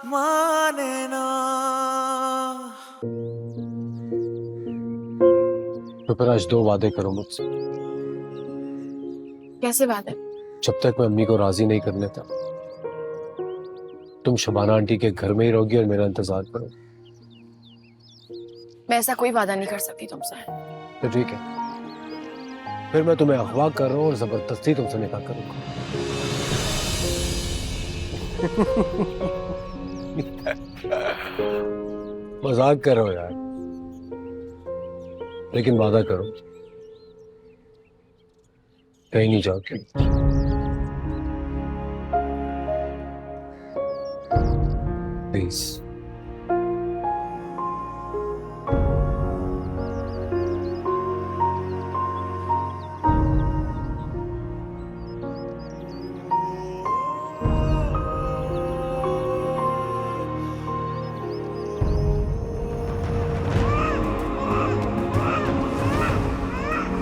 माने ना। तो फिर आज 2 वादे करो मुझसे। कैसे बात है? जब तक मैं अम्मी को राजी नहीं कर लेता, तुम शबाना आंटी के घर में ही रहोगी और मेरा इंतजार करो। मैं ऐसा कोई वादा नहीं कर सकती तुमसे। तो ठीक है, फिर मैं तुम्हें अगवा कर रहा हूँ और जबरदस्ती तुमसे निकाह करूंगा। मजाक कर रहे हो यार, लेकिन वादा करो कहीं नहीं जाओगे। प्लीज।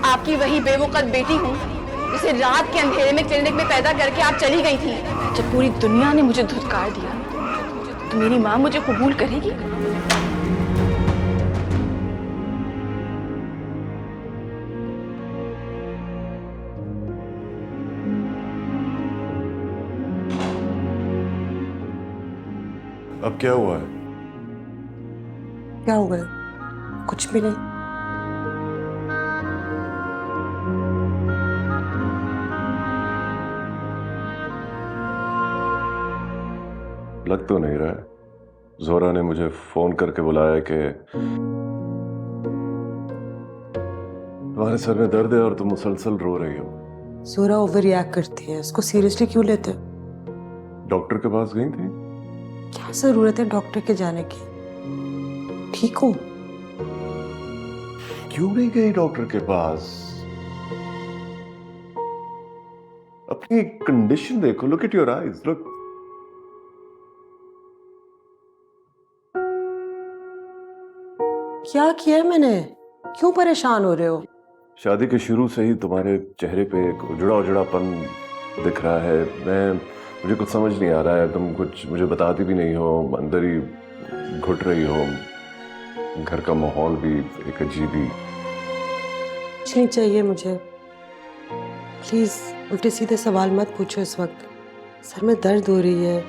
आपकी वही बेवकूफ बेटी हूँ जिसे रात के अंधेरे में क्लिनिक में पैदा करके आप चली गई थी। जब पूरी दुनिया ने मुझे धुतकार दिया तो मेरी माँ मुझे कबूल करेगी? अब क्या हुआ है? क्या हुआ है? कुछ भी नहीं। लग तो नहीं रहा है। जोहरा ने मुझे फोन करके बुलाया कि तुम्हारे सर में दर्द है और तुम मुसलसल रो रही हो। जोरा ओवर रिएक्ट करती है, इसको सीरियसली क्यों लेते हो? डॉक्टर के पास गई थी? क्या जरूरत है डॉक्टर के जाने की? ठीक हूँ। क्यों नहीं गई डॉक्टर के पास? अपनी कंडीशन देखो, look at your eyes, look. क्या किया है मैंने? क्यों परेशान हो रहे हो? शादी के शुरू से ही तुम्हारे चेहरे पे एक उजड़ा उजड़ापन दिख रहा है। मुझे कुछ समझ नहीं आ रहा है। तुम कुछ मुझे बताती भी नहीं हो, अंदर ही घुट रही हो। घर का माहौल भी एक अजीब ही। कुछ नहीं चाहिए मुझे। प्लीज उल्टे सीधे सवाल मत पूछो इस वक्त। सर में दर्द हो रही है।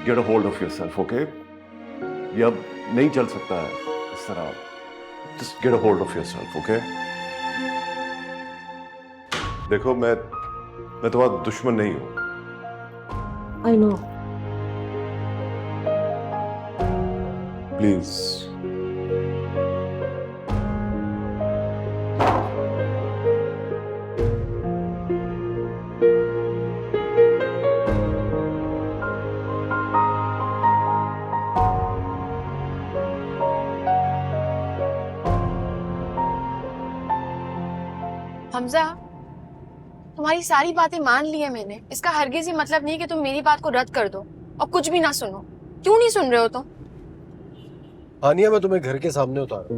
Get a hold of yourself, okay? ये अब नहीं चल सकता है इस तरह। Just get a hold of yourself, okay? देखो, मैं तुम्हारा दुश्मन नहीं हूं। I know. प्लीज। हमजा, तुम्हारी सारी बातें मान ली है मैंने। इसका हरगिज ही मतलब नहीं कि तुम मेरी बात को रद्द कर दो और कुछ भी ना सुनो। क्यों नहीं सुन रहे हो तुम? आनिया, मैं तुम्हें घर के सामने उतारा।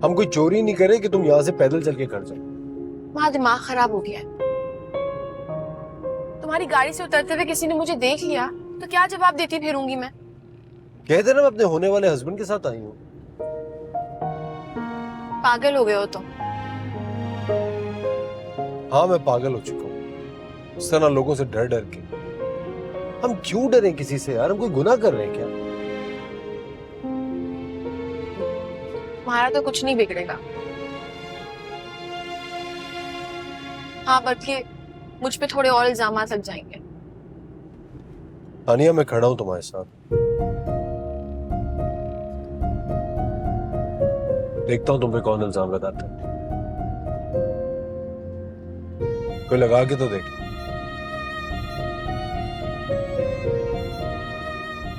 हम कोई चोरी नहीं करे कि तुम यहाँ से पैदल चल के घर जाओ। तुम्हारा दिमाग खराब हो गया है। तुम्हारी गाड़ी से उतरते हुए किसी ने मुझे देख लिया तो क्या जवाब देती फिरूंगी मैं? कहते ना, मैं अपने होने वाले हस्बैंड के साथ आई हूँ। पागल हो गए हो तुम। हाँ, मैं पागल हो चुका हूँ। इस तरह लोगों से डर डर के। हम क्यों डरें किसी से यार? हम कोई गुनाह कर रहे हैं क्या? तुम्हारा तो कुछ नहीं बिगड़ेगा। हाँ, बल्कि मुझ पे थोड़े और इल्जामात लग जाएंगे। आनिया, मैं खड़ा हूं तुम्हारे साथ। देखता हूं तुम पे कौन इल्जाम लगाता है। कोई लगा के तो देख।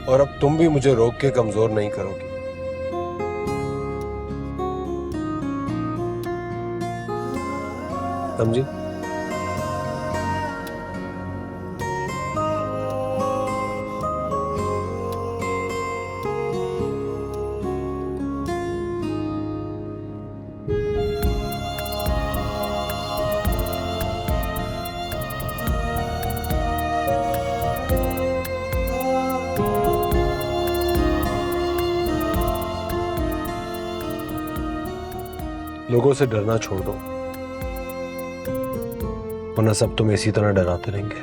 और अब तुम भी मुझे रोक के कमजोर नहीं करोगी। समझी? लोगों से डरना छोड़ दो, वरना सब तुम्हें इसी तरह डराते रहेंगे।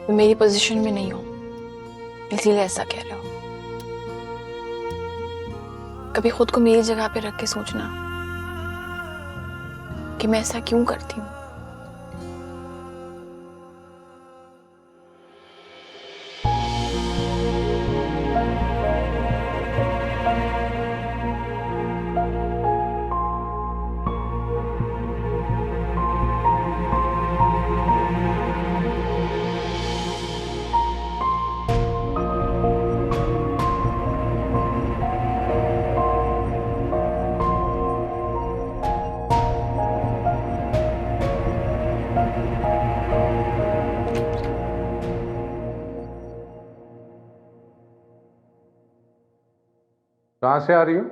मैं मेरी पोजीशन में नहीं हूं, इसीलिए ऐसा कह रहे हो। कभी खुद को मेरी जगह पे रख के सोचना कि मैं ऐसा क्यों करती हूँ। कहां से आ रही हो?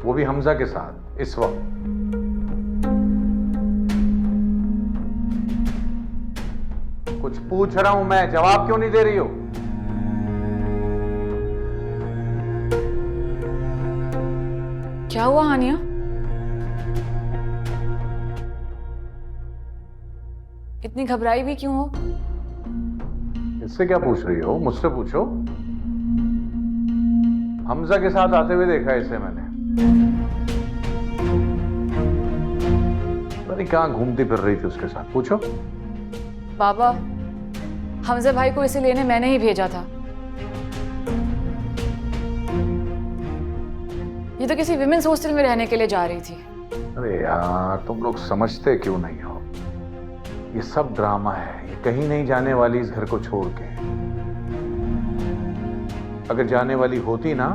वो भी हमजा के साथ इस वक्त? कुछ पूछ रहा हूं मैं, जवाब क्यों नहीं दे रही हो? क्या हुआ हानिया? इतनी घबराई भी क्यों हो? इससे क्या पूछ रही हो? मुझसे पूछो। हमजा के साथ आते हुए देखा इसे मैंने। पता नहीं कहां घूमती फिर रही थी उसके साथ। पूछो। बाबा, हमजा भाई को इसे लेने मैंने ही भेजा था। ये तो किसी विमेंस हॉस्टल में रहने के लिए जा रही थी। अरे यार, तुम लोग समझते क्यों नहीं हो? ये सब ड्रामा है। ये कहीं नहीं जाने वाली इस घर को छोड़ के। अगर जाने वाली होती ना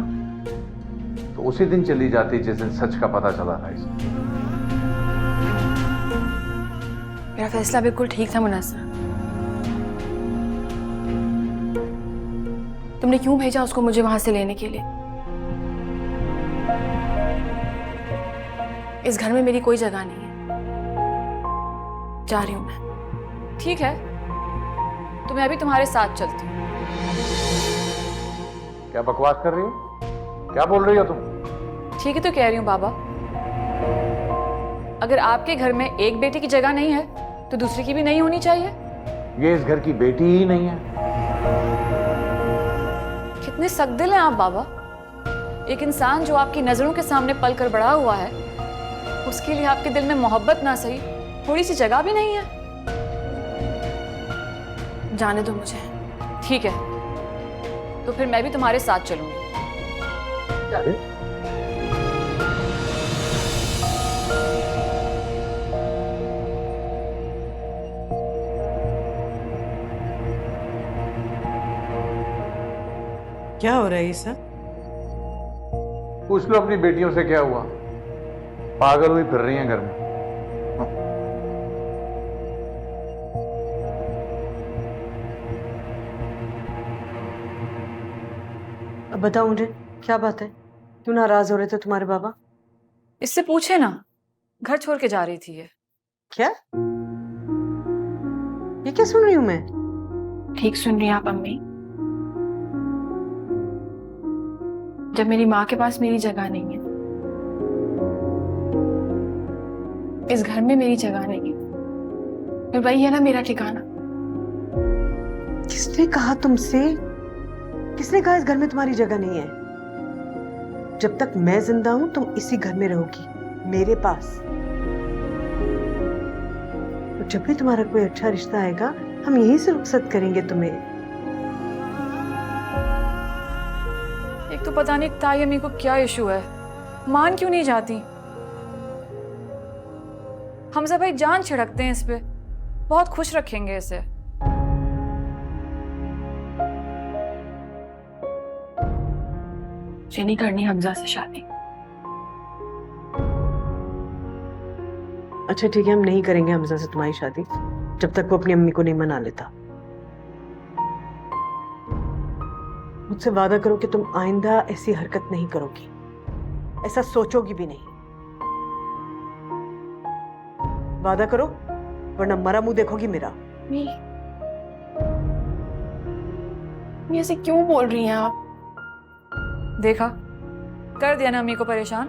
तो उसी दिन चली जाती जिस दिन सच का पता चला था इसे। मेरा फैसला बिल्कुल ठीक था मुनस्सर। तुमने क्यों भेजा उसको मुझे वहां से लेने के लिए? इस घर में मेरी कोई जगह नहीं है। जा रही हूं मैं। ठीक है, तो मैं अभी तुम्हारे साथ चलती हूँ। क्या बकवास कर रही हो? क्या बोल रही हो तुम? ठीक है तो कह रही हूँ बाबा। अगर आपके घर में एक बेटी की जगह नहीं है तो दूसरी की भी नहीं होनी चाहिए। ये इस घर की बेटी ही नहीं है। कितने सख्तदिल हैं आप बाबा। एक इंसान जो आपकी नजरों के सामने पलकर बड़ा हुआ है, उसके लिए आपके दिल में मोहब्बत ना सही, थोड़ी सी जगह भी नहीं है। जाने दो मुझे। ठीक है, तो फिर मैं भी तुम्हारे साथ चलूंगी। क्या हो रहा है ये सब? पूछ लो अपनी बेटियों से क्या हुआ। पागल हुई फिर रही हैं घर में। अब बताओ मुझे, क्या बात है? क्यों नाराज हो रहे थे तुम्हारे बाबा? इससे पूछे ना, घर छोड़ के जा रही थी ये। क्या? ये क्या सुन रही हूं मैं? ठीक सुन रही हैं आप अम्मी। जब मेरी माँ के पास मेरी जगह नहीं है, इस घर में मेरी जगह नहीं है, फिर वही है ना मेरा ठिकाना। किसने कहा तुमसे? किसने कहा इस घर में तुम्हारी जगह नहीं है? जब तक मैं जिंदा हूं तुम इसी घर में रहोगी, मेरे पास। और जब भी तुम्हारा कोई अच्छा रिश्ता आएगा हम यहीं से रुखसत करेंगे तुम्हें। एक तो पता नहीं ताई अम्मी को क्या इशू है, मान क्यों नहीं जाती। हमजा भाई जान छिड़कते हैं इस पे, बहुत खुश रखेंगे इसे। मुझे नहीं करनी हमजा से शादी। अच्छा ठीक है, हम नहीं करेंगे हमजा से तुम्हारी शादी जब तक वो अपनी अम्मी को नहीं मना लेता। मुझसे वादा करो कि तुम आइंदा ऐसी हरकत नहीं करोगी, ऐसा सोचोगी भी नहीं। वादा करो, वरना मरा मुंह देखोगी मेरा। ये ऐसे क्यों बोल रही हैं आप? देखा, कर दिया ना अम्मी को परेशान।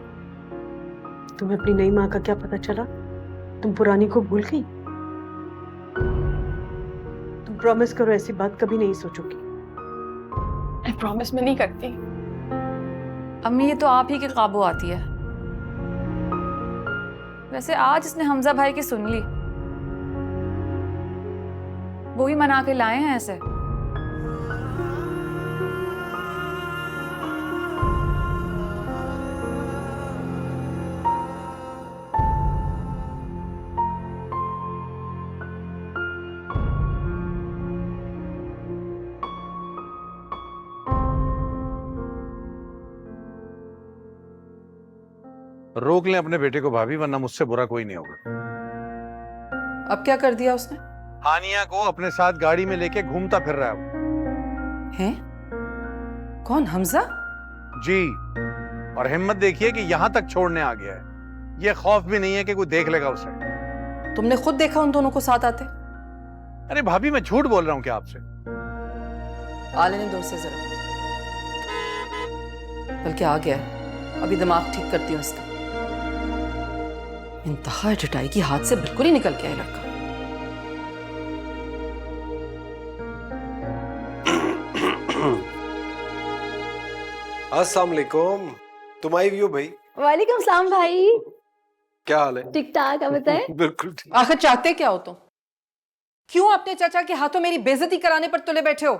तुम्हें अपनी नई माँ का क्या पता चला? तुम पुरानी को भूल गई? तुम प्रॉमिस करो ऐसी बात कभी नहीं सोचोगी। मैं प्रॉमिस में नहीं करती। अम्मी ये तो आप ही के काबू आती है। वैसे आज इसने हमजा भाई की सुन ली, वो ही मना के लाए हैं ऐसे। रोक लें अपने बेटे को भाभी, वरना मुझसे बुरा कोई नहीं होगा। अब क्या कर दिया उसने? हानिया को अपने साथ गाड़ी में लेके घूमता फिर रहा है वो। हैं? कौन, हमजा? जी, और हिम्मत देखिए कि यहां तक छोड़ने आ गया है। ये खौफ भी नहीं है कि कोई देख लेगा उसे। तुमने खुद देखा उन दोनों को साथ आते? अरे भाभी, मैं झूठ बोल रहा हूं क्या आपसे? आ लेने दो उसे जरा, बल्कि आ गया है, अभी दिमाग ठीक करती हूँ इसका। इंतहा जटाई की हाथ से बिल्कुल ही निकल गया है लड़का। अस्सलाम वालेकुम। तुम आई भी हो भाई? वालेकुम सलाम भाई। क्या हाल है? ठीक ठाक, आप बताएं? बिल्कुल ठीक। आखिर चाहते क्या हो तुम? क्यों अपने चाचा के हाथों मेरी बेइज्जती कराने पर तुले बैठे हो?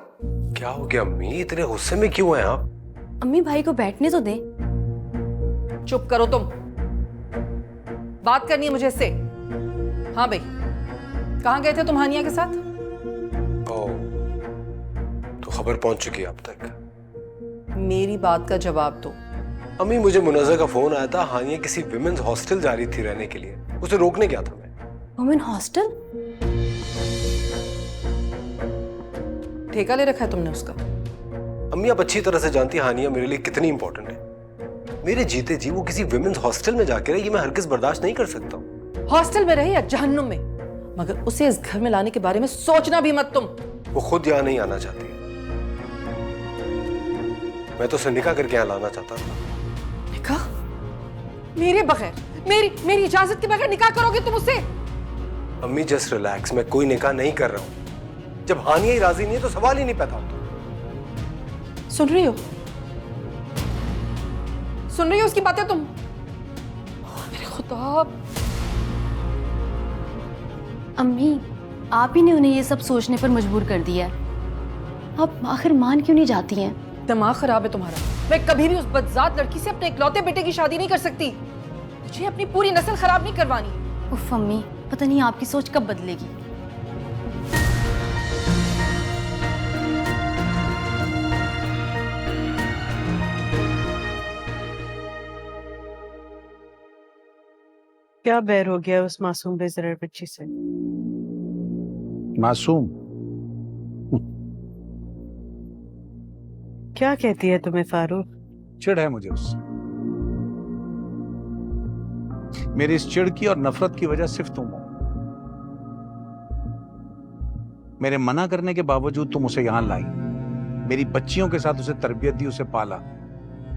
क्या हो गया अम्मी, इतने गुस्से में क्यों हैं आप? अम्मी भाई को बैठने तो दे। चुप करो तुम, बात करनी है मुझे इससे। हाँ भाई, कहाँ गए थे तुम हानिया के साथ? ओह, तो खबर पहुंच चुकी है अब तक। मेरी बात का जवाब दो। अम्मी, मुझे मुनज़्ज़ा का फोन आया था, हानिया किसी विमेंस हॉस्टल जा रही थी रहने के लिए, उसे रोकने गया था मैं। Women hostel? ठेका ले रखा है तुमने उसका? अम्मी, आप अच्छी तरह से जानती हैं हानिया मेरे लिए कितनी इंपॉर्टेंट है। मेरे जीते जी वो किसी विमेंस हॉस्टल में जाके रहे, ये मैं हरगिज़ बर्दाश्त नहीं कर सकता। हॉस्टल में रहे या जहन्नुम में, मगर उसे इस घर में लाने के बारे में सोचना भी मत तुम। वो खुद यहाँ नहीं आना चाहती, मैं तो उसे निकाह करके यहाँ लाना चाहता था। निकाह? मेरे बगैर, मेरी इजाजत के बगैर निकाह करोगे तुम उससे? अम्मी जस्ट रिलैक्स, मैं कोई निकाह नहीं कर रहा हूँ। जब हानिया ही राजी नहीं है तो सवाल ही नहीं पैदा होता। सुन रही हो? सुन रही हो उसकी बातें तुम? मेरे खुदा। अम्मी, आप ही ने उन्हें ये सब सोचने पर मजबूर कर दिया है। आप आखिर मान क्यों नहीं जाती हैं? दिमाग खराब है तुम्हारा। मैं कभी भी उस बदजात लड़की से अपने इकलौते बेटे की शादी नहीं कर सकती। मुझे अपनी पूरी नस्ल खराब नहीं करवानी। उफ अम्मी, पता नहीं आपकी सोच कब बदलेगी। क्या बैर हो गया उस मासूम बेज़रर बच्ची से? मासूम? क्या कहती है तुम्हें फारूक? चिढ़ है मुझे उससे। मेरी इस चिढ़ की और नफरत की वजह सिर्फ तुम हो। मेरे मना करने के बावजूद तुम उसे यहां लाई, मेरी बच्चियों के साथ उसे तरबियत दी, उसे पाला।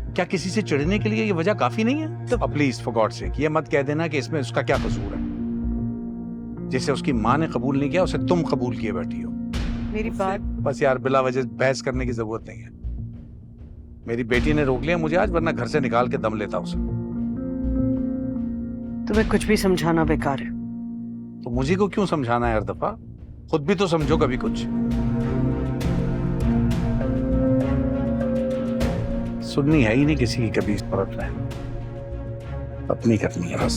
क्या किसी से चिढ़ने के लिए ये वजह काफी नहीं है? तो प्लीज फॉर गॉड सेक ये मत कह देना कि इसमें उसका क्या कसूर है। जिसे उसकी माँ ने कबूल नहीं किया, उसे तुम कबूल किए बैठी हो। मेरी बात। बस यार, बिला वजह बहस करने की जरूरत नहीं है। मेरी बेटी ने रोक लिया मुझे आज, वरना घर से निकाल के दम लेता उसे। तुम्हें कुछ भी समझाना बेकार है। तो मुझे को क्यों समझाना है हर दफा? खुद भी तो समझो कभी कुछ। सुननी है ही नहीं किसी की कभी इस परत में, अपनी करनी है बस।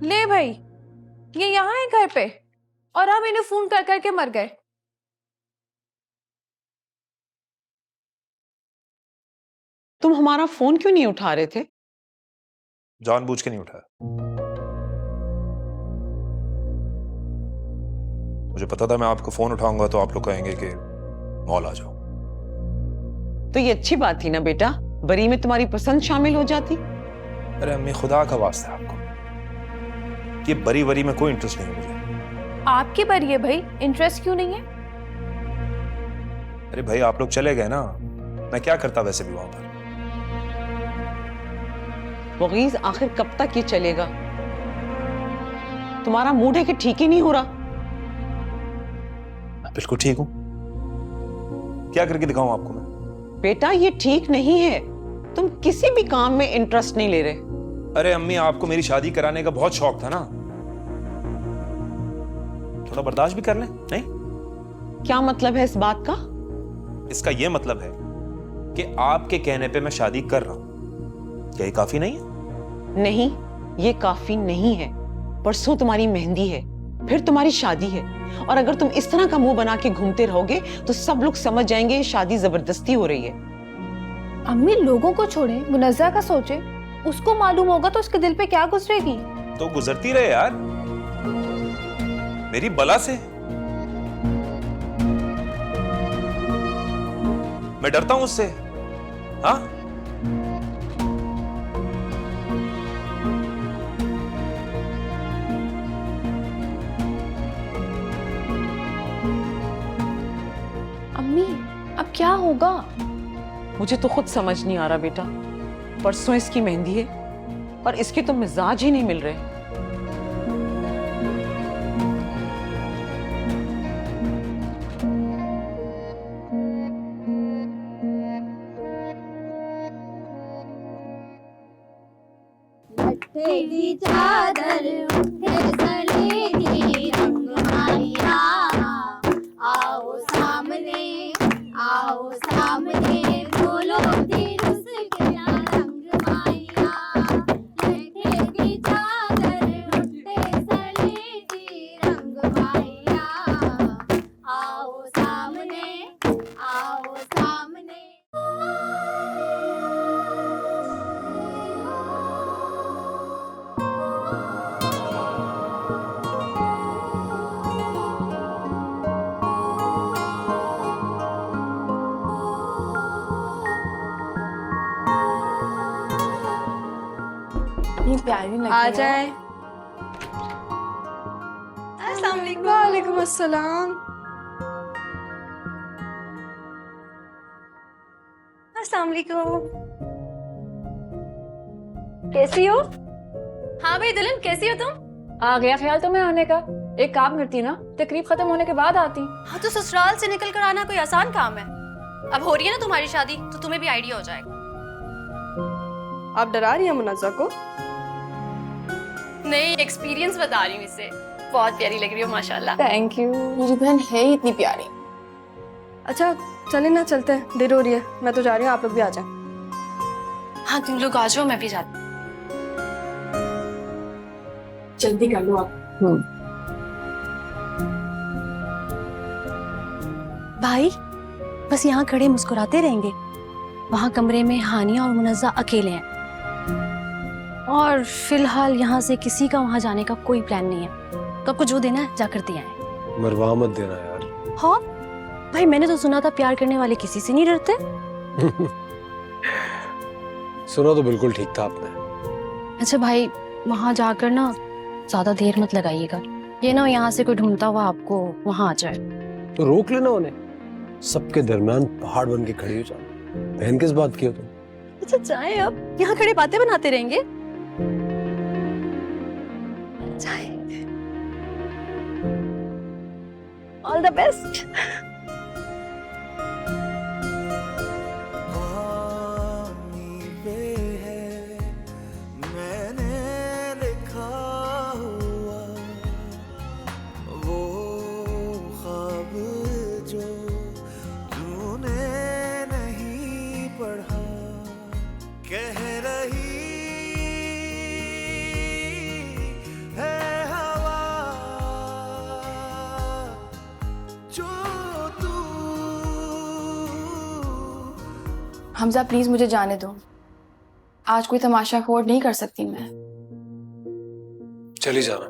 ले भाई, ये यहाँ है घर पे और हम इन्हें फोन कर करके मर गए। तुम हमारा फोन क्यों नहीं उठा रहे थे? जानबूझ के नहीं उठाया। मुझे पता था मैं आपको फोन उठाऊंगा तो आप लोग कहेंगे कि मॉल आ जाओ। तो ये अच्छी बात थी ना बेटा, बरी में तुम्हारी पसंद शामिल हो जाती। अरे अम्मी, खुदा का वास्ता है आपको, ये बरी वरी में कोई इंटरेस्ट नहीं है मुझे। आपकी बारी है भाई, इंटरेस्ट क्यों नहीं है? अरे भाई आप लोग चले गए ना, मैं क्या करता वैसे भी वहां पर। मुगीज आखिर कब तक ये चलेगा? तुम्हारा मूड है कि ठीक ही नहीं हो रहा? बिल्कुल ठीक हूं, क्या करके दिखाऊं आपको मैं? बेटा ये ठीक नहीं है, तुम किसी भी काम में इंटरेस्ट नहीं ले रहे। अरे अम्मी आपको मेरी शादी कराने का बहुत शौक था ना, थोड़ा बर्दाश्त भी कर लें। नहीं, क्या मतलब है इस बात का? इसका यह मतलब है कि आपके कहने पे मैं शादी कर रहा हूं, क्या ये काफी नहीं है? नहीं, ये काफी नहीं है। परसों तुम्हारी मेहंदी है, फिर तुम्हारी शादी है, और अगर तुम इस तरह का मुंह बना के घूमते रहोगे तो सब लोग समझ जाएंगे ये शादी जबरदस्ती हो रही है। अम्मी लोगों को छोड़े, मुनज़्ज़ा का सोचे, उसको मालूम होगा तो उसके दिल पे क्या गुजरेगी। तो गुजरती रहे यार, मेरी बला से। मैं डरता हूं उससे, हाँ? अम्मी अब क्या होगा? मुझे तो खुद समझ नहीं आ रहा बेटा। परसों इसकी मेहंदी है और इसके तो मिजाज ही नहीं मिल रहे। तेरी चादर उठे सलेटी रंग माहिया, आओ सामने बोलो दिल उसके रंग माहिया। तेरी चादर उठे सलेटी रंग माहिया, आओ सामने। प्यारी लगी आ जाए। वालेकुम अस्सलाम। अस्सलाम वालेकुम। कैसी हो? हाँ भाई दुल्हन, कैसी हो तुम? आ गया ख्याल तुम्हें आने का? एक काम करती ना, तकरीब खत्म होने के बाद आती। हाँ तो ससुराल से निकल कर आना कोई आसान काम है? अब हो रही है ना तुम्हारी शादी, तो तुम्हें भी आइडिया हो जाएगा। आप डरा रही हैं मुनज़्ज़ा को? नहीं, एक्सपीरियंस बता रही हूँ इसे। बहुत प्यारी लग रही हो माशाल्लाह। Thank you. मेरी बहन है ही इतनी प्यारी। अच्छा चले ना, चलते हैं, देर हो रही है। मैं तो जा रही हूँ, आप लोग भी आ जाएं। हाँ तुम लोग आ जाओ, मैं भी जाती। जल्दी कर लो आप। भाई बस यहाँ खड़े मुस्कुराते रहेंगे। वहाँ कमरे में हानिया और मुनज़्ज़ा अकेले हैं, और फिलहाल यहाँ से किसी का वहाँ जाने का कोई प्लान नहीं है। तो आपको जो देना है जाकर दे आए। मरवा मत देना यार। हाँ भाई, मैंने तो सुना था प्यार करने वाले किसी से नहीं डरते। सुना तो बिल्कुल ठीक था आपने। अच्छा भाई, वहाँ जाकर ना ज्यादा देर मत लगाइएगा, ये ना यहाँ से कोई ढूंढता हुआ आपको वहाँ आ जाए। तो रोक लेना उन्हें, सबके दरमियान पहाड़ बन के खड़ी हो जाओ। बहन किस बात की हो तुम? अच्छा जाए, अब यहाँ खड़े बातें बनाते रहेंगे। जाए। All the best. Hamza please मुझे जाने दो, आज कोई तमाशा अफोर्ड नहीं कर सकती मैं। चली जाना।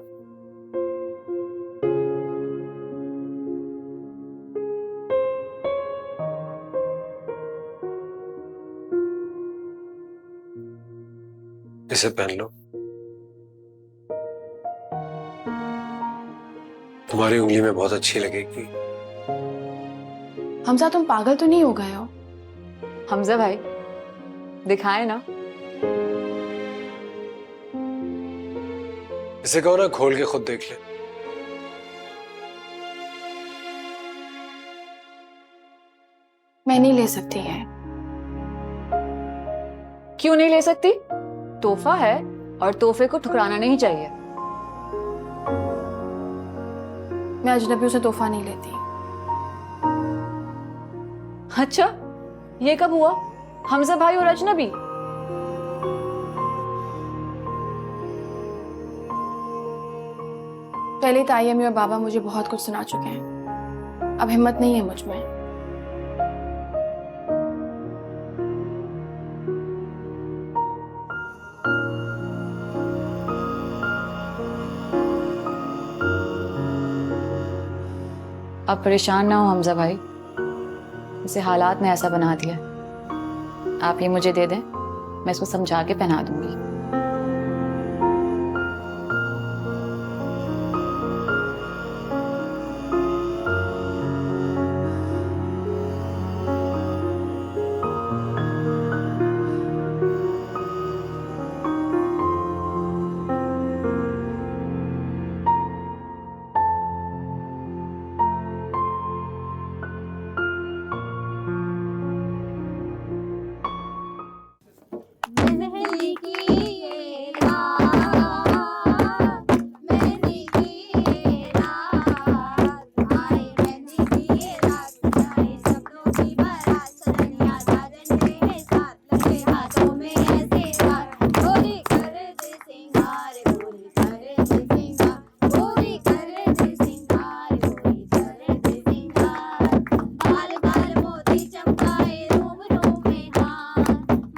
इसे पहन लो। तुम्हारी उंगली में बहुत अच्छी लगेगी। हमजा तुम पागल तो नहीं हो गए हो? हमजा भाई दिखाए ना। इसे कहो ना खोल के खुद देख ले। मैं नहीं ले सकती है। क्यों नहीं ले सकती? तोहफा है और तोहफे को ठुकराना नहीं चाहिए। मैं अजनबियों से तोहफा नहीं लेती। अच्छा, ये कब हुआ? हमजा भाई और अजनबी? पहले ताई अम्मी और बाबा मुझे बहुत कुछ सुना चुके हैं। अब हिम्मत नहीं है मुझ में। अब परेशान ना हो हमजा भाई, इसे हालात ने ऐसा बना दिया। आप ये मुझे दे दें, मैं इसको समझा के पहना दूंगी। मेहंदी की ये रात, मेहंदी की ये रात, आए मेहंदी की ये रात, आए सपनों की बारात, सजनिया साजन के साथ, लगे हाथों में ऐसे हाथ, गोरी कर दे सिंगार, गोरी कर दे सिंगार, गोरी कर दे सिंगार, गोरी कर दे सिंगार, बाल बाल मोती चमकाए रोम रोम में हाथ,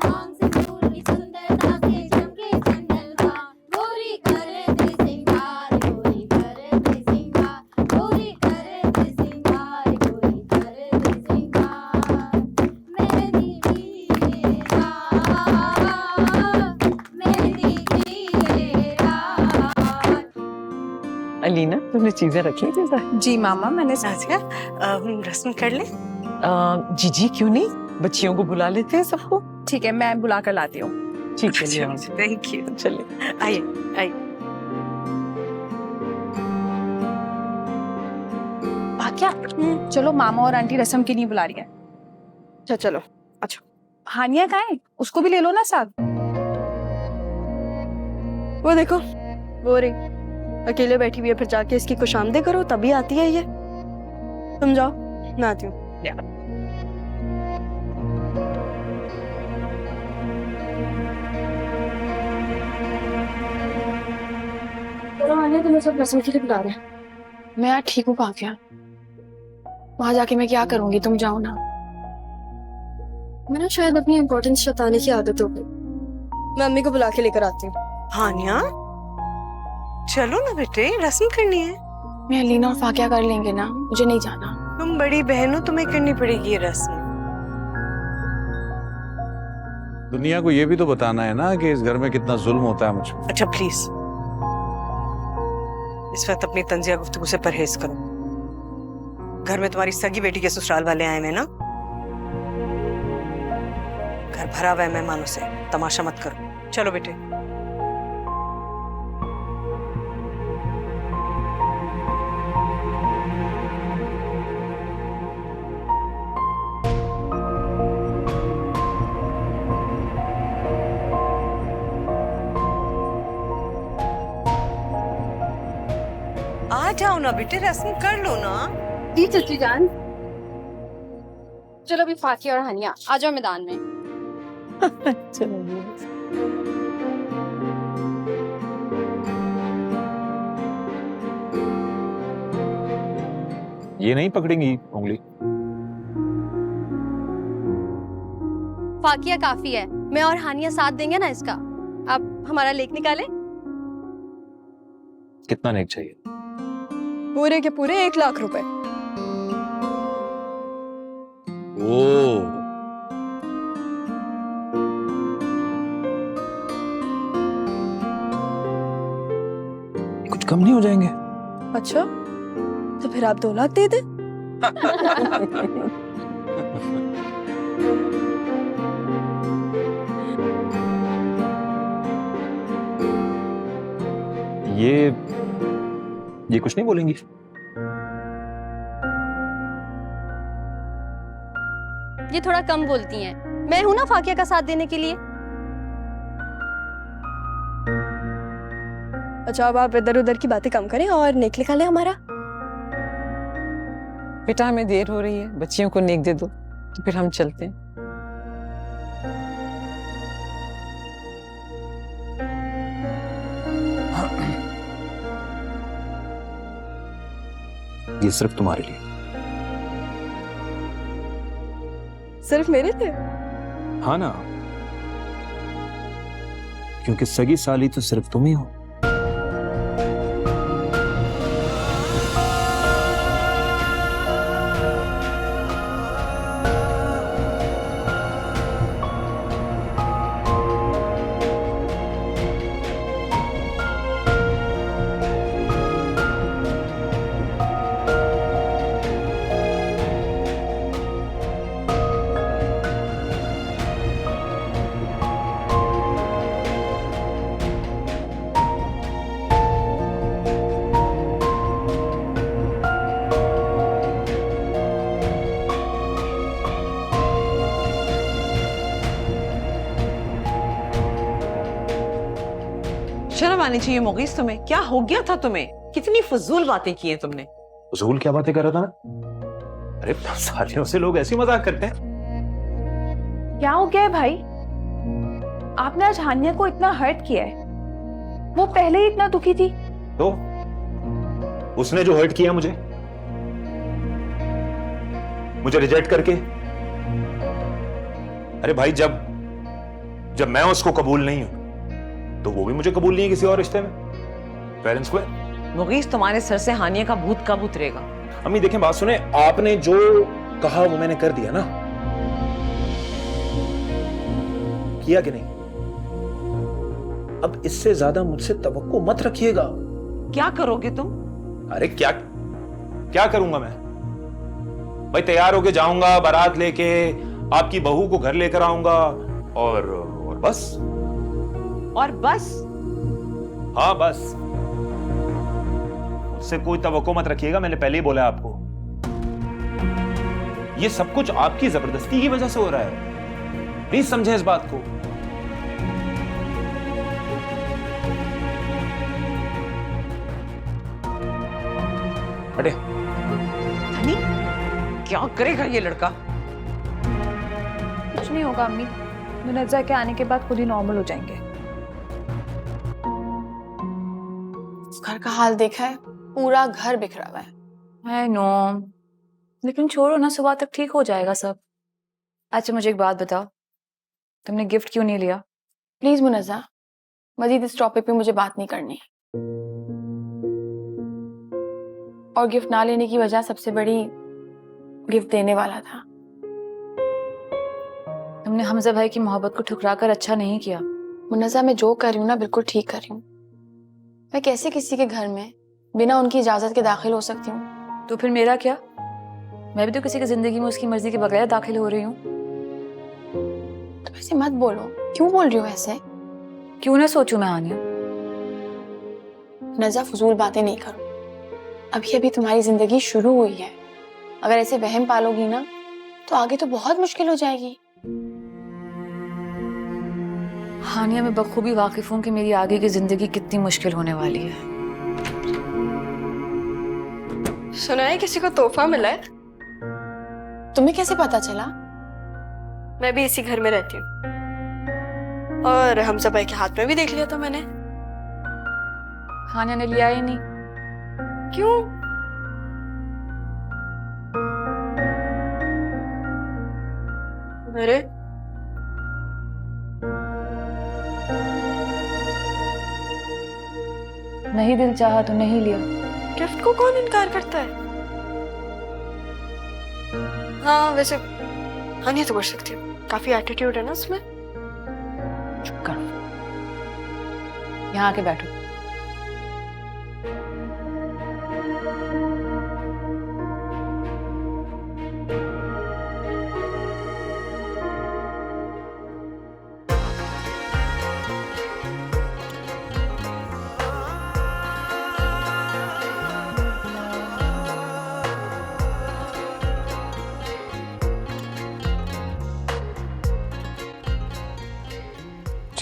मांग सिंदूर की सुंदरता से चमके चंदनवा, गोरी कर दे सिंगार, गोरी कर दे सिंगार, गोरी कर दे सिंगार, गोरी कर दे सिंगार, मेहंदी की ये रात, मेहंदी की ये रात। अलीना, तुमने चीजें रखी हैं जैसा? जी मामा, मैंने साजिया रस्म कर ले। जीजी क्यों नहीं, बच्चियों को बुला लेते हैं सबको। ठीक है, मैं बुला कर लाती हूँ। ठीक है, ले आओ। Thank you. चलिए। आइए आइए। क्या? चलो, मामा और आंटी रस्म के लिए बुला रही है। अच्छा चलो। अच्छा हानिया कहाँ है? उसको भी ले लो ना साथ। वो देखो, वो रही अकेले बैठी हुई है, फिर जाके इसकी खुशामदे करो तभी आती है ये। तुम जाओ, मैं आती हूँ। तुम्हें सब रस्म के लिए बुला रहे हैं। मैं यार ठीक हूँ काफिया। वहां जाके मैं क्या करूंगी? तुम जाओ ना। मैं शायद अपनी इम्पोर्टेंस जताने की आदत हो गई। मैं अम्मी को बुला के लेकर आती हूँ। हानिया, चलो ना बेटे, रस्म करनी है। मैं लीना और फाकिया कर लेंगे ना, मुझे नहीं जाना। तुम बड़ी बहन हो, तुम्हें करनी पड़ेगी ये रस्म। दुनिया को ये भी तो बताना है ना कि इस घर में कितना जुल्म होता है मुझ पर। अच्छा प्लीज, इस वक्त अपनी तंजिया गुफ्तगू से परहेज करो। घर में तुम्हारी सगी बेटी के ससुराल वाले आए हैं ना, घर भरा हुआ है मेहमानों से, तमाशा मत करो। चलो बेटे। आ जाओ ना बेटे, रस्म कर लो ना। जी चाची जान। चलो अभी फाकिया और हानिया आ जाओ मैदान में। ये नहीं पकड़ेंगी उंगली। फाकिया काफी है, मैं और हानिया साथ देंगे ना इसका। आप हमारा लेख निकाले। कितना नेक चाहिए? पूरे के पूरे 1 लाख रुपए। ओ, कुछ कम नहीं हो जाएंगे? अच्छा, तो फिर आप 2 लाख दे दे। ये कुछ नहीं बोलेंगी? ये थोड़ा कम बोलती हैं। मैं हूं ना फाकिया का साथ देने के लिए। अच्छा अब आप इधर उधर की बातें कम करें और नेक लिखा लें हमारा। बेटा हमें देर हो रही है, बच्चियों को नेक दे दो तो फिर हम चलते हैं। ये सिर्फ तुम्हारे लिए। सिर्फ मेरे लिए? हाँ ना, क्योंकि सगी साली तो सिर्फ तुम ही हो। शर्म आनी चाहिए मुगीस तुम्हें। क्या हो गया था तुम्हें? कितनी फजूल बातें की हैं तुमने। फजूल क्या बातें कर रहा था मैं? अरे सालियों से लोग ऐसी मजाक करते हैं। क्या हो गया है भाई? आपने आज हानिया को इतना हर्ट किया है। वो पहले ही इतना दुखी थी। तो उसने जो हर्ट किया मुझे रिजेक्ट करके। अरे भाई जब मैं उसको कबूल नहीं हूं तो वो भी मुझे कबूल नहीं है किसी और रिश्ते में। Fair and square. मुगीस तुम्हारे सर से हानिया का भूत कब उतरेगा? अम्मी देखें, बात सुने, आपने जो कहा वो मैंने कर दिया ना, किया कि नहीं? अब इससे ज्यादा मुझसे तवक्को मत रखिएगा। क्या करोगे तुम? अरे क्या करूंगा मैं? भाई तैयार होके जाऊंगा, बारात लेके आपकी बहू को घर लेकर आऊंगा और बस। और बस? हाँ बस। उससे कोई तवक्को मत रखिएगा, मैंने पहले ही बोला आपको। ये सब कुछ आपकी जबरदस्ती की वजह से हो रहा है। प्लीज समझें इस बात को। हटे। हनी, क्या करेगा ये लड़का? कुछ नहीं होगा अम्मी, मुनज्जा के आने के बाद खुद ही नॉर्मल हो जाएंगे। घर का हाल देखा है, पूरा घर बिखरा हुआ है। आई नो, लेकिन छोड़ो ना, सुबह तक ठीक हो जाएगा सब। अच्छा मुझे एक बात बताओ, तुमने गिफ्ट क्यों नहीं लिया? प्लीज मुनज्जा, मजीद इस टॉपिक पे मुझे बात नहीं करनी। और गिफ्ट ना लेने की वजह सबसे बड़ी गिफ्ट देने वाला था। तुमने हमजा भाई की मोहब्बत को ठुकरा कर अच्छा नहीं किया। मुनज्जा, मैं जो कर रही हूँ ना बिल्कुल ठीक कर रही हूँ। मैं कैसे किसी के घर में बिना उनकी इजाजत के दाखिल हो सकती हूँ? तो फिर मेरा क्या? मैं भी तो किसी की जिंदगी में उसकी मर्जी के बगैर दाखिल हो रही हूँ। तो ऐसे मत बोलो। क्यों बोल रही हो ऐसे? क्यों ना सोचूं मैं आनी? नज़ा, फजूल बातें नहीं करो। अभी अभी तुम्हारी जिंदगी शुरू हुई है। अगर ऐसे वहम पालोगी ना तो आगे तो बहुत मुश्किल हो जाएगी। हानिया, मैं बखूबी वाकिफ हूँ कि मेरी आगे की जिंदगी कितनी मुश्किल होने वाली है। सुना है किसी को तोहफा मिला है? तुम्हें कैसे पता चला? मैं भी इसी घर में रहती हूँ और हमजा भाई के हाथ में भी देख लिया था मैंने। हानिया ने लिया ही नहीं। क्यों? अरे नहीं दिल चाहा तो नहीं लिया। गिफ्ट को कौन इनकार करता है? हाँ वैसे हानिया तो कर सकती हूँ, काफी एटीट्यूड है ना उसमें। चुप करो, यहाँ आके बैठो।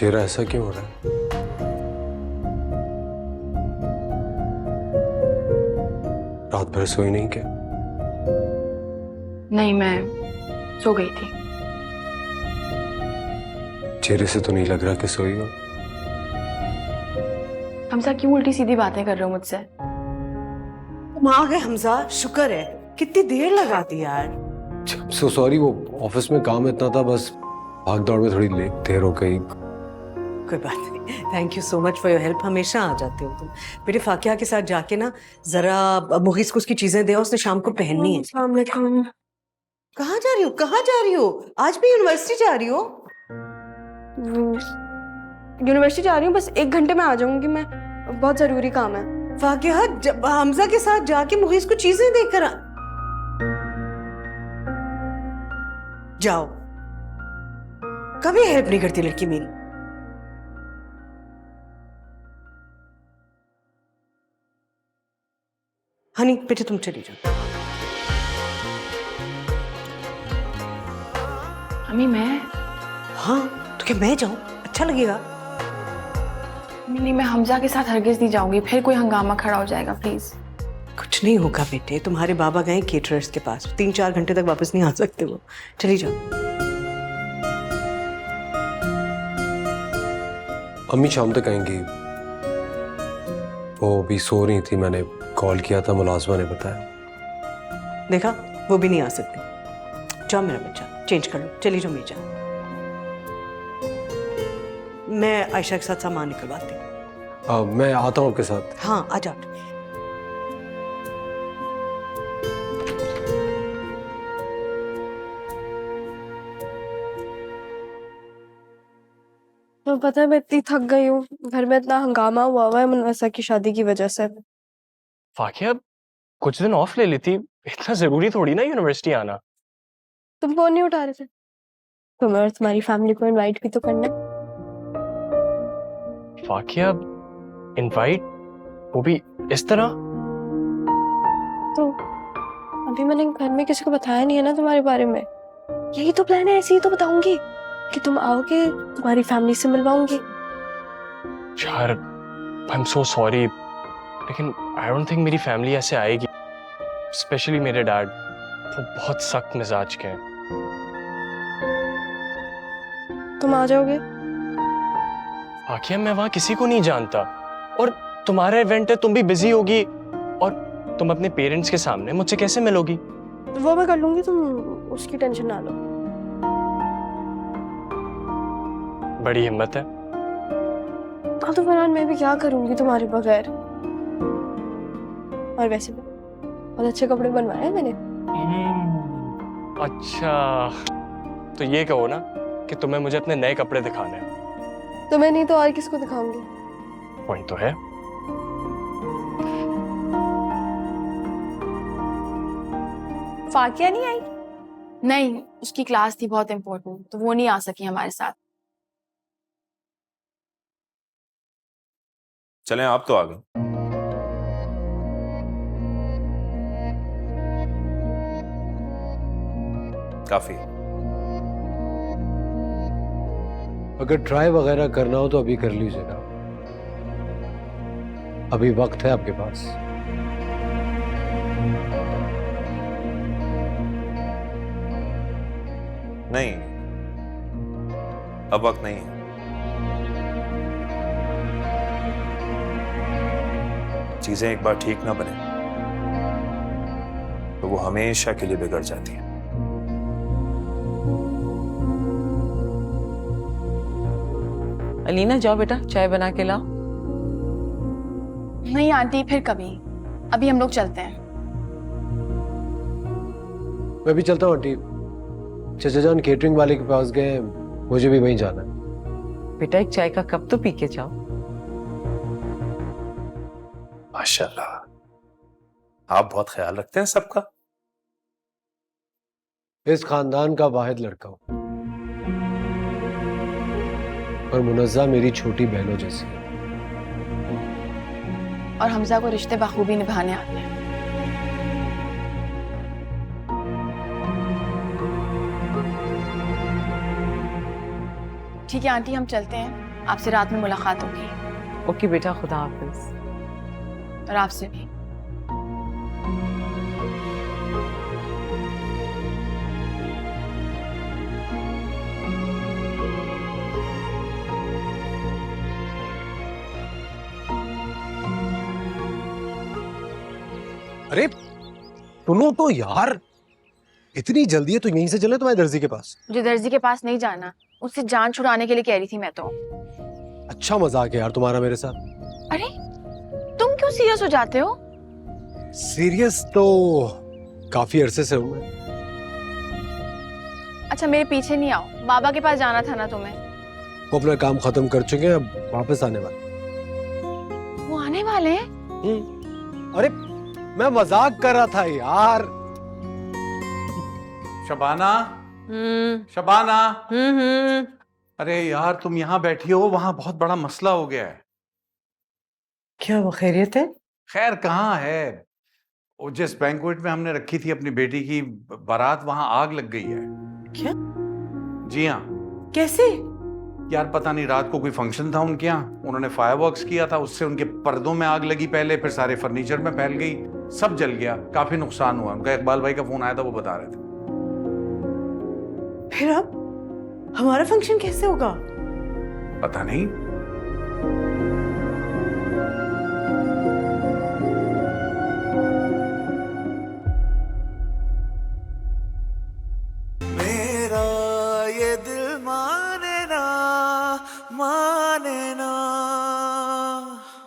चेहरा ऐसा क्यों हो रहा है? रात भर सोई नहीं क्या? नहीं, मैं सो गई थी। चेहरे से तो नहीं लग रहा कि सोई हो। हमसा क्यों उल्टी सीधी बातें कर रहे हो मुझसे? तुम आ गए हमजा, शुक्र है। कितनी देर लगा दी यार। सो सॉरी, वो ऑफिस में काम इतना था, बस भाग दौड़ में थोड़ी लेट देर हो गई। कोई बात नहीं। Thank you so much for your help. हमेशा आ जाते हो तुम। बेटे फाकिया के साथ जाके ना जरा मुगीस को उसकी चीजें दे, उसने शाम को पहननी है। कहाँ जा रही हो? कहाँ जा रही हो? आज भी यूनिवर्सिटी जा रही हो? यूनिवर्सिटी जा रही हूँ, बस 1 घंटे में आ जाऊंगी मैं। बहुत जरूरी काम है। फाकिया हमजा के साथ जाके मुगीस को चीजें देकर आ। जाओ। कभी हेल्प नहीं करती लड़की मेरी। हनी बेटे तुम चली जाओ। अम्मी मैं हाँ तो क्या मैं जाऊं? अच्छा लगेगा? नहीं, मैं हमजा के साथ हरगिज नहीं जाऊंगी, फिर कोई हंगामा खड़ा हो जाएगा। प्लीज। कुछ नहीं होगा बेटे, तुम्हारे बाबा गए केटरर्स के पास, 3-4 घंटे तक वापस नहीं आ सकते वो। चली जाओ। अम्मी शाम तक आएंगी। वो भी सो रही थी, मैंने कॉल किया था, मुलाजमा ने बताया। देखा, वो भी नहीं आ सकते। जाओ मेरा बच्चा, चेंज कर लो, चली जाओ मीजा। मैं आयशा के साथ सामान निकलवाती हूँ। मैं आता हूँ आपके साथ। हाँ आ जाओ। तो पता है मैं इतनी थक गई हूँ, घर में इतना हंगामा हुआ है मुनव्वसा की शादी की वजह से। फाकिया कुछ दिन ऑफ ले लेती, इतना जरूरी थोड़ी ना यूनिवर्सिटी आना। तुम फोन नहीं उठा रहे थे? तुम्हें और तुम्हारी फैमिली को इनवाइट भी तो करना। फाकिया इनवाइट, वो भी इस तरह? तो अभी मैंने घर में किसी को बताया नहीं है ना तुम्हारे बारे में। यही तो प्लान है, ऐसे ही तो बताऊंगी कि तुम आओगे, तुम्हारी फैमिली से मिलवाऊंगी। यार आई एम सो सॉरी, लेकिन आई डोंट थिंक मेरी फैमिली ऐसे आएगी, स्पेशली मेरे डैड। वो बहुत सख्त मिजाज के हैं। तुम आ जाओगे? फाकिया मैं वहां किसी को नहीं जानता, और तुम्हारा इवेंट है, तुम भी बिजी होगी, और तुम अपने पेरेंट्स के सामने मुझसे कैसे मिलोगी? वो मैं कर लूंगी, तुम उसकी टेंशन ना लो। बड़ी हिम्मत है। हाँ तो फरहान मैं भी क्या करूंगी तुम्हारे बगैर। और वैसे भी बहुत अच्छे कपड़े बनवाए हैं मैंने। अच्छा, तो ये कहो ना कि तुम्हें मुझे अपने नए कपड़े दिखाने हैं। तुम्हें नहीं तो और किसको दिखाऊंगी? पॉइंट तो है। फाकिया नहीं आई? नहीं, उसकी क्लास थी बहुत इम्पोर्टेंट, तो वो नहीं आ सकी हमारे साथ। चलें, आप तो आ गए। काफी। अगर ट्राई वगैरह करना हो तो अभी कर लीजिएगा, अभी वक्त है आपके पास। नहीं, अब वक्त नहीं है। चीजें एक बार ठीक ना बने तो वो हमेशा के लिए बिगड़ जाती हैं। अलीना जाओ बेटा, चाय बना के लाओ। नहीं आंटी, फिर कभी। अभी हम लोग चलते हैं। मैं भी चलता हूँ आंटी, चचा जान केटरिंग वाले के पास गए, मुझे भी वहीं जाना है। बेटा एक चाय का कप तो पी के जाओ। माशाल्लाह, आप बहुत ख्याल रखते हैं सबका। इस खानदान का वाहिद लड़का हूं, और मुनज़्ज़ा मेरी छोटी बहनों जैसी है। और हमजा को रिश्ते बखूबी निभाने आते हैं। ठीक है आंटी, हम चलते हैं। आपसे रात में मुलाकात होगी। ओके बेटा, खुदा हाफिज। और आपसे भी। अरे सुनो तो यार, इतनी जल्दी है तो यहीं से चले तुम्हारे दर्जी के पास। मुझे दर्जी के पास नहीं जाना, उससे जान छुड़ाने के लिए कह रही थी मैं तो। अच्छा मजाक है यार तुम्हारा मेरे साथ। अरे तुम क्यों सीरियस हो जाते हो? सीरियस तो काफी अरसे से हूं मैं। अच्छा मेरे पीछे नहीं आओ, बाबा के पास जाना था ना तुम्हें। वो अपना काम खत्म कर चुके हैं, अब वापस आने वाले। वो आने वाले हैं? अरे मैं मजाक कर रहा था यार। शबाना, शबाना, अरे यार तुम यहाँ बैठी हो, वहां बहुत बड़ा मसला हो गया है। क्या वो खैरियत है? खैर कहाँ है, वो जिस बैंक्वेट में हमने रखी थी अपनी बेटी की बारात, वहां आग लग गई है। क्या? जी हाँ। कैसे? यार पता नहीं, रात को कोई फंक्शन था उनके यहाँ, उन्होंने फायरवर्क्स किया था, उससे उनके पर्दों में आग लगी पहले, फिर सारे फर्नीचर में फैल गई, सब जल गया, काफी नुकसान हुआ उनका। इकबाल भाई का फोन आया था, वो बता रहे थे। फिर अब हमारा फंक्शन कैसे होगा? पता नहीं। मेरा ये दिल माने ना